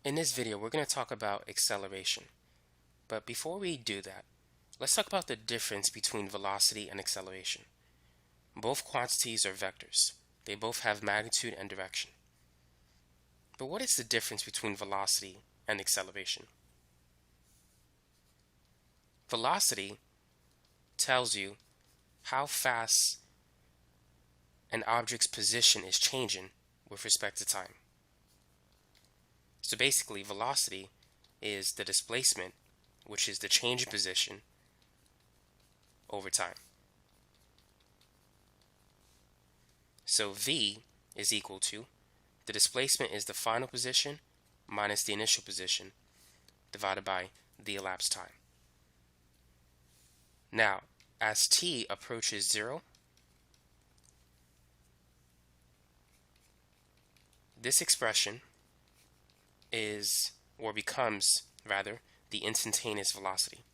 In this video, we're going to talk about acceleration. But before we do that, let's talk about the difference between velocity and acceleration. Both quantities are vectors. They both have magnitude and direction. But what is the difference between velocity and acceleration? Velocity tells you how fast an object's position is changing with respect to time. So basically, velocity is the displacement, which is the change in position over time. So v is equal to the displacement is the final position minus the initial position divided by the elapsed time. Now, as t approaches 0, this expression is, or becomes, rather, the instantaneous velocity.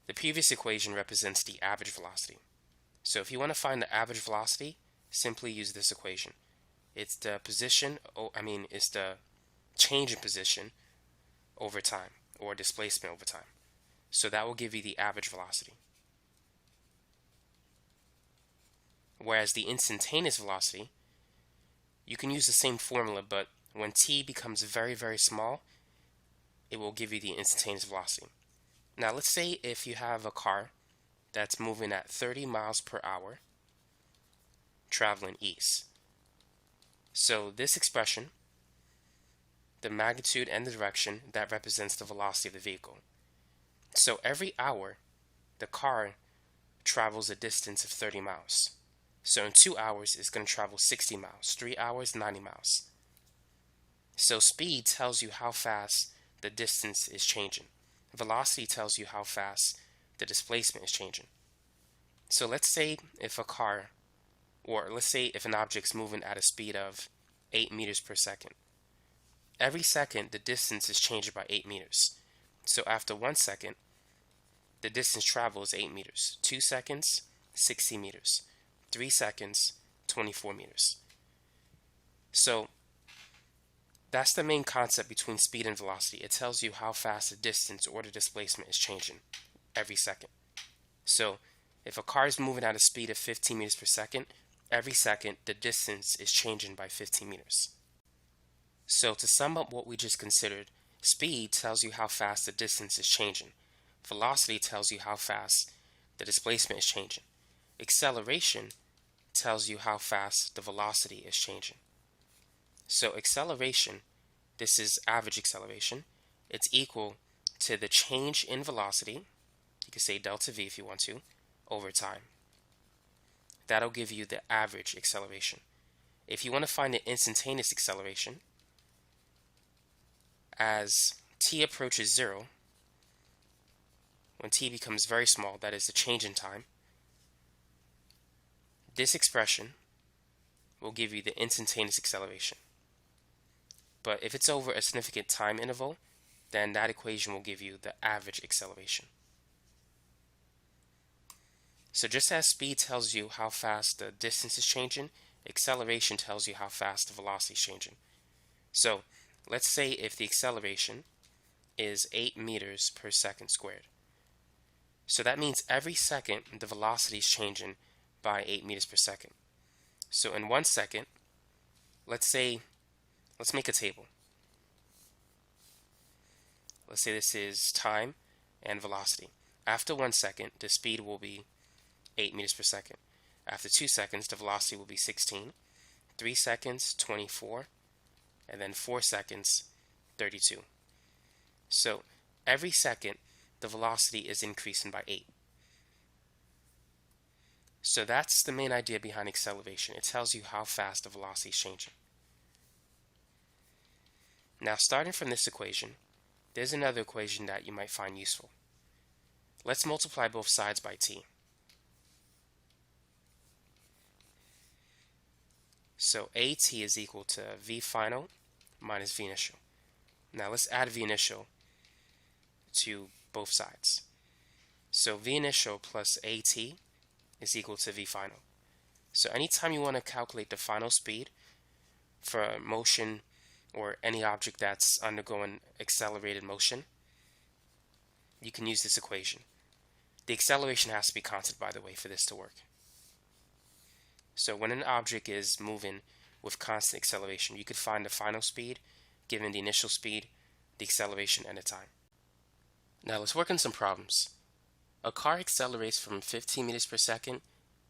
The previous equation represents the average velocity. So if you want to find the average velocity, simply use this equation. It's the it's the change in position over time, or displacement over time. So that will give you the average velocity. Whereas the instantaneous velocity, you can use the same formula, but when t becomes very, very small, it will give you the instantaneous velocity. Now let's say if you have a car that's moving at 30 miles per hour traveling east. So this expression, the magnitude and the direction, that represents the velocity of the vehicle. So every hour, the car travels a distance of 30 miles. So in 2 hours, it's going to travel 60 miles. 3 hours, 90 miles. So speed tells you how fast the distance is changing. Velocity tells you how fast the displacement is changing. So let's say if an object's moving at a speed of 8 meters per second. Every second, the distance is changing by 8 meters. So after 1 second, the distance traveled is 8 meters. 2 seconds, 60 meters. 3 seconds, 24 meters. So that's the main concept between speed and velocity. It tells you how fast the distance or the displacement is changing every second. So if a car is moving at a speed of 15 meters per second, every second the distance is changing by 15 meters. So to sum up what we just considered, speed tells you how fast the distance is changing. Velocity tells you how fast the displacement is changing. Acceleration tells you how fast the velocity is changing. So acceleration, this is average acceleration, it's equal to the change in velocity, you can say delta v if you want to, over time. That'll give you the average acceleration. If you want to find the instantaneous acceleration, as t approaches 0, when t becomes very small, that is the change in time, this expression will give you the instantaneous acceleration. But if it's over a significant time interval, then that equation will give you the average acceleration. So just as speed tells you how fast the distance is changing, acceleration tells you how fast the velocity is changing. So let's say if the acceleration is 8 meters per second squared. So that means every second the velocity is changing by 8 meters per second. So in 1 second, let's make a table. Let's say this is time and velocity. After 1 second, the speed will be 8 meters per second. After 2 seconds, the velocity will be 16. 3 seconds, 24. And then 4 seconds, 32. So every second, the velocity is increasing by 8. So that's the main idea behind acceleration. It tells you how fast the velocity is changing. Now, starting from this equation, there's another equation that you might find useful. Let's multiply both sides by t. So AT is equal to V final minus V initial. Now let's add V initial to both sides. So V initial plus AT is equal to V final. So anytime you want to calculate the final speed for a motion or any object that's undergoing accelerated motion, you can use this equation. The acceleration has to be constant, by the way, for this to work. So when an object is moving with constant acceleration, you could find the final speed given the initial speed, the acceleration, and the time. Now let's work on some problems. A car accelerates from 15 meters per second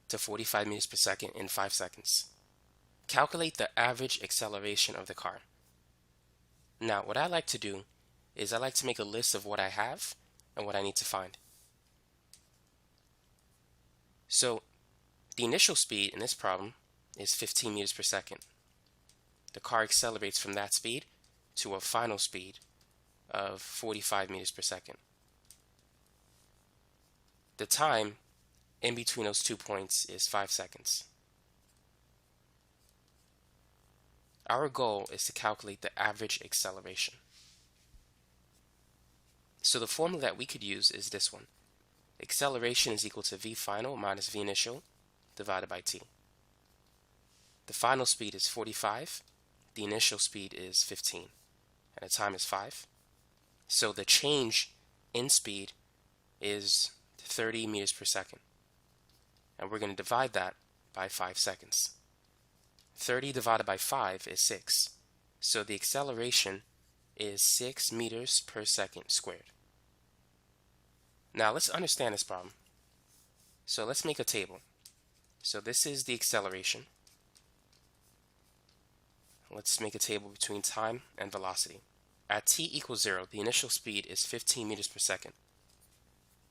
to 45 meters per second in 5 seconds. Calculate the average acceleration of the car. Now, what I like to do is I like to make a list of what I have and what I need to find. So, the initial speed in this problem is 15 meters per second. The car accelerates from that speed to a final speed of 45 meters per second. The time in between those 2 points is 5 seconds. Our goal is to calculate the average acceleration. So the formula that we could use is this one. Acceleration is equal to v final minus v initial divided by t. The final speed is 45, the initial speed is 15, and the time is 5. So the change in speed is 30 meters per second. And we're going to divide that by 5 seconds. 30 divided by 5 is 6. So the acceleration is 6 meters per second squared. Now let's understand this problem. So let's make a table. So this is the acceleration. Let's make a table between time and velocity. At t equals 0, the initial speed is 15 meters per second.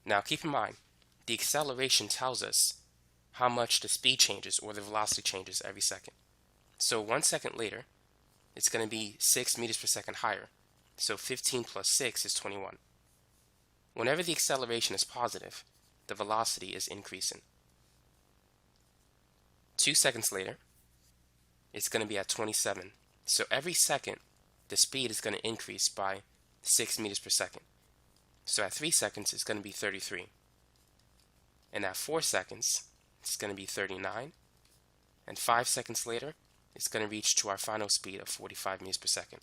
Now keep in mind, the acceleration tells us how much the speed changes or the velocity changes every second. So 1 second later, it's going to be 6 meters per second higher. So 15 plus 6 is 21. Whenever the acceleration is positive, the velocity is increasing. 2 seconds later, it's going to be at 27. So every second, the speed is going to increase by 6 meters per second. So at 3 seconds, it's going to be 33. And at 4 seconds, it's going to be 39. And 5 seconds later, it's going to reach to our final speed of 45 meters per second.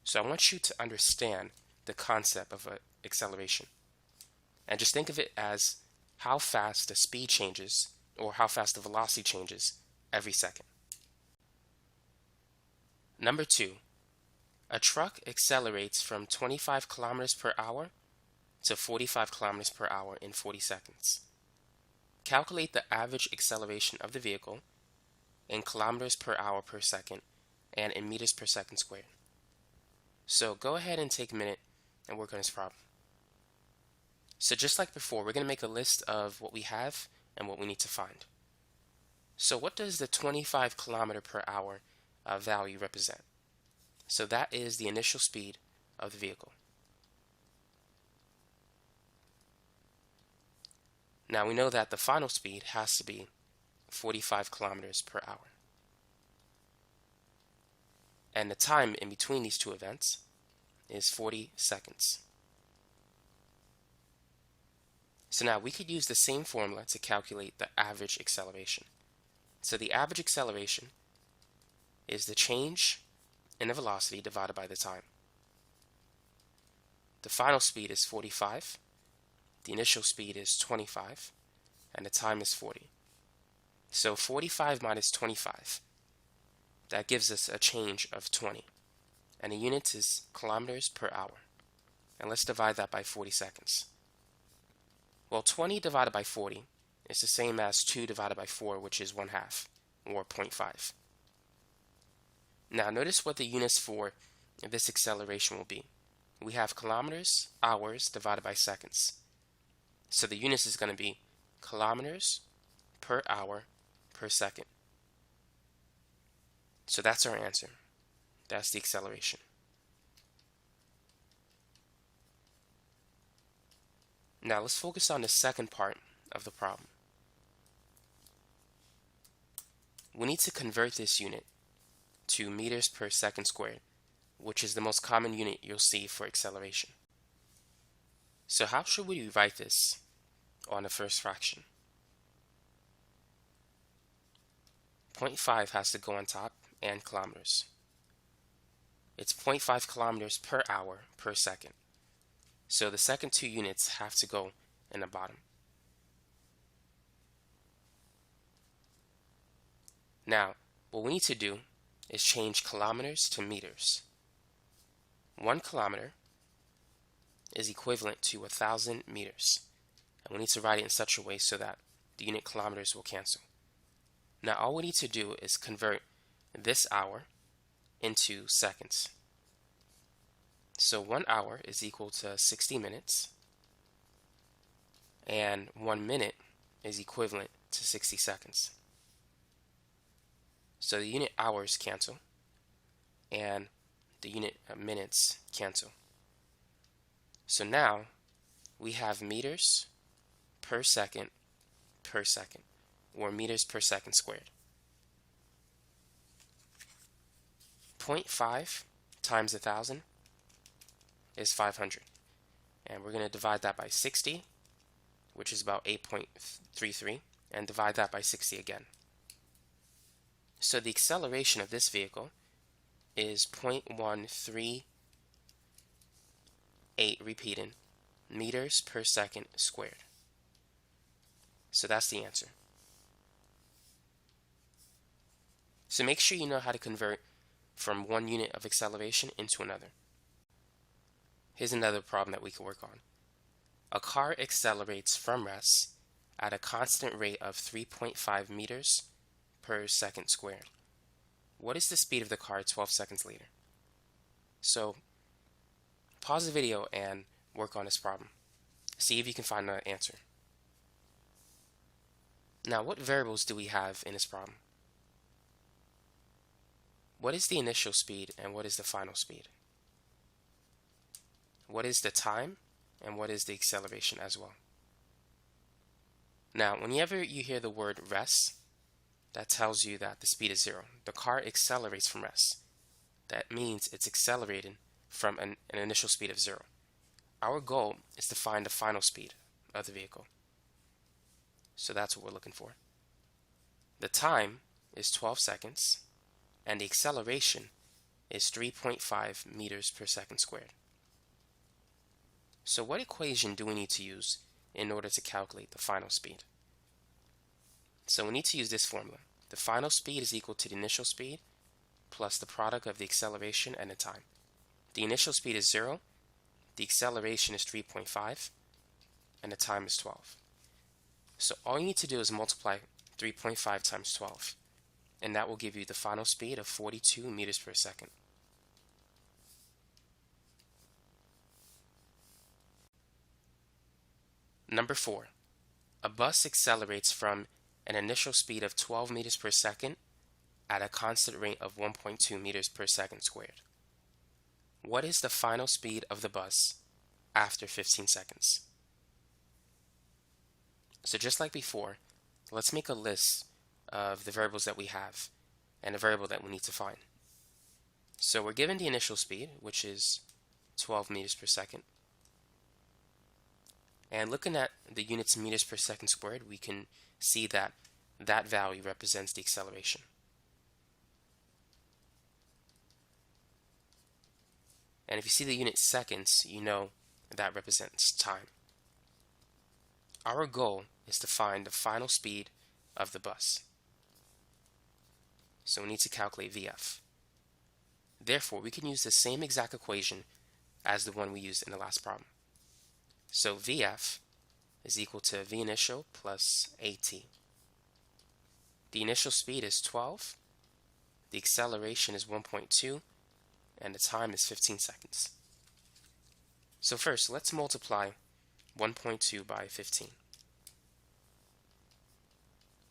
So I want you to understand the concept of acceleration. And just think of it as how fast the speed changes or how fast the velocity changes every second. Number 2, a truck accelerates from 25 kilometers per hour to 45 kilometers per hour in 40 seconds. Calculate the average acceleration of the vehicle in kilometers per hour per second and in meters per second squared. So go ahead and take a minute and work on this problem. So just like before, we're going to make a list of what we have and what we need to find. So what does the 25 kilometer per hour value represent? So that is the initial speed of the vehicle. Now we know that the final speed has to be 45 kilometers per hour. And the time in between these two events is 40 seconds. So now we could use the same formula to calculate the average acceleration. So the average acceleration is the change in the velocity divided by the time. The final speed is 45, the initial speed is 25, and the time is 40. So 45 minus 25, that gives us a change of 20. And the unit is kilometers per hour. And let's divide that by 40 seconds. Well, 20 divided by 40 is the same as 2 divided by 4, which is 1/2, or 0.5. Now notice what the units for this acceleration will be. We have kilometers, hours divided by seconds. So the units is going to be kilometers per hour per second. So that's our answer. That's the acceleration. Now let's focus on the second part of the problem. We need to convert this unit to meters per second squared, which is the most common unit you'll see for acceleration. So how should we write this on the first fraction? 0.5 has to go on top and kilometers. it's 0.5 kilometers per hour per second. So the second two units have to go in the bottom. Now, what we need to do is change kilometers to meters. 1 kilometer is equivalent to 1,000 meters. And we need to write it in such a way so that the unit kilometers will cancel. Now all we need to do is convert this hour into seconds. So 1 hour is equal to 60 minutes, and 1 minute is equivalent to 60 seconds. So the unit hours cancel, and the unit minutes cancel. So now we have meters per second, or meters per second squared. 0.5 times 1,000 is 500. And we're going to divide that by 60, which is about 8.33, and divide that by 60 again. So the acceleration of this vehicle is 0.138, repeating, meters per second squared. So that's the answer. So make sure you know how to convert from one unit of acceleration into another. Here's another problem that we can work on. A car accelerates from rest at a constant rate of 3.5 meters per second squared. What is the speed of the car 12 seconds later? So pause the video and work on this problem. See if you can find the answer. Now, what variables do we have in this problem? What is the initial speed and what is the final speed? What is the time and what is the acceleration as well? Now, whenever you hear the word rest, that tells you that the speed is 0. The car accelerates from rest. That means it's accelerating from an initial speed of 0. Our goal is to find the final speed of the vehicle. So that's what we're looking for. The time is 12 seconds, and the acceleration is 3.5 meters per second squared. So what equation do we need to use in order to calculate the final speed? So we need to use this formula. The final speed is equal to the initial speed plus the product of the acceleration and the time. The initial speed is 0, the acceleration is 3.5, and the time is 12. So all you need to do is multiply 3.5 times 12, and that will give you the final speed of 42 meters per second. Number 4. A bus accelerates from an initial speed of 12 meters per second at a constant rate of 1.2 meters per second squared. What is the final speed of the bus after 15 seconds? So just like before, let's make a list of the variables that we have and the variable that we need to find. So we're given the initial speed, which is 12 meters per second. And looking at the units meters per second squared, we can see that that value represents the acceleration. And if you see the unit seconds, you know that represents time. Our goal is to find the final speed of the bus. So we need to calculate VF. Therefore, we can use the same exact equation as the one we used in the last problem. So VF is equal to V initial plus AT. The initial speed is 12, the acceleration is 1.2, and the time is 15 seconds. So first, let's multiply 1.2 by 15.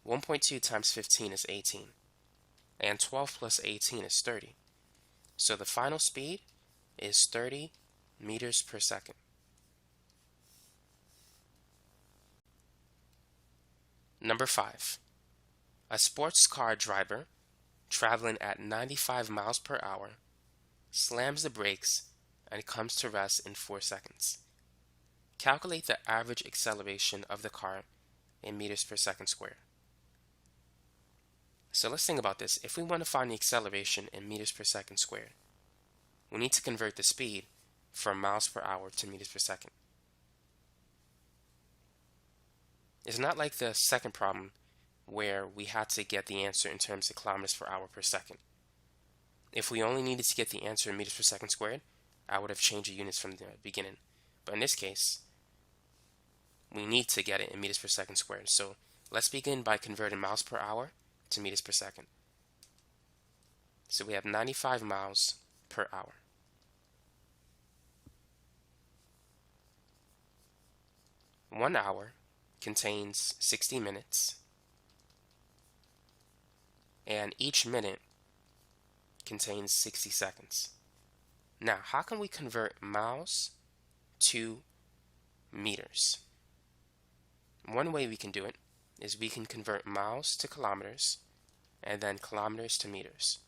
1.2 times 15 is 18, and 12 plus 18 is 30. So the final speed is 30 meters per second. Number 5. A sports car driver traveling at 95 miles per hour slams the brakes and comes to rest in 4 seconds. Calculate the average acceleration of the car in meters per second squared. So let's think about this. If we want to find the acceleration in meters per second squared, we need to convert the speed from miles per hour to meters per second. It's not like the second problem where we had to get the answer in terms of kilometers per hour per second. If we only needed to get the answer in meters per second squared, I would have changed the units from the beginning. But in this case, we need to get it in meters per second squared. So let's begin by converting miles per hour to meters per second. So we have 95 miles per hour. One hour contains 60 minutes, and each minute contains 60 seconds. Now, how can we convert miles to meters? One way we can do it is we can convert miles to kilometers and then kilometers to meters.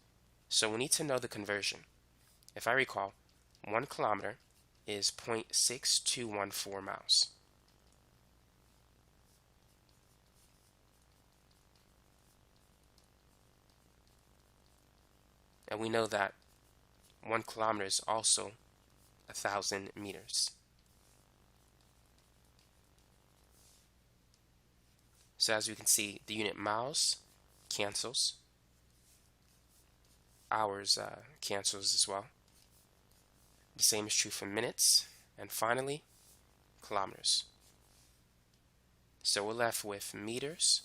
So we need to know the conversion. If I recall, 1 kilometer is 0.6214 miles. And we know that 1 kilometer is also 1,000 meters. So as we can see, the unit miles cancels. Hours cancels as well. The same is true for minutes. And finally, kilometers. So we're left with meters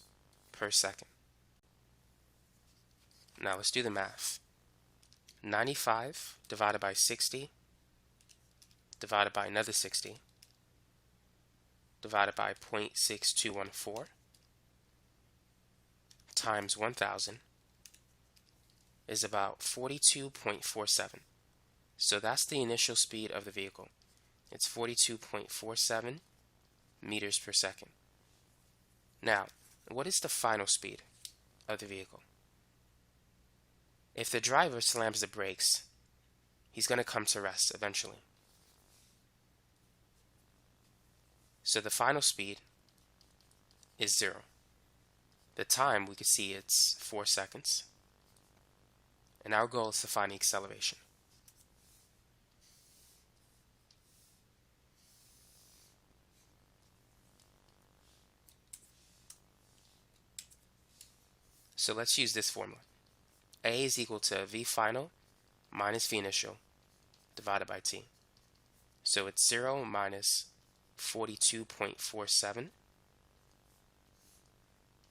per second. Now let's do the math. 95 divided by 60 divided by another 60 divided by 0.6214 times 1,000 is about 42.47. So that's the initial speed of the vehicle. It's 42.47 meters per second. Now, what is the final speed of the vehicle? If the driver slams the brakes, he's going to come to rest eventually. So the final speed is 0. The time, we can see it's 4 seconds. And our goal is to find the acceleration. So let's use this formula. A is equal to V final minus V initial divided by T. So it's 0 minus 42.47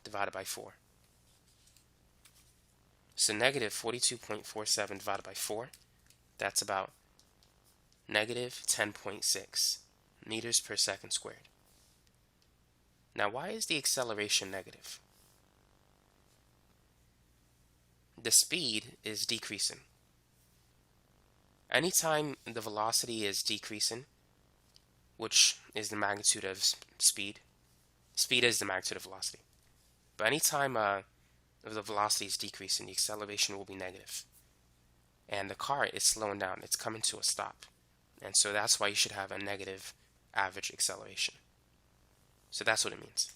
divided by 4. So negative 42.47 divided by 4, that's about negative 10.6 meters per second squared. Now, why is the acceleration negative? The speed is decreasing. Anytime the velocity is decreasing, which is the magnitude of speed, speed is the magnitude of velocity. But anytime the velocity is decreasing, the acceleration will be negative. And the car is slowing down. It's coming to a stop. And so that's why you should have a negative average acceleration. So that's what it means.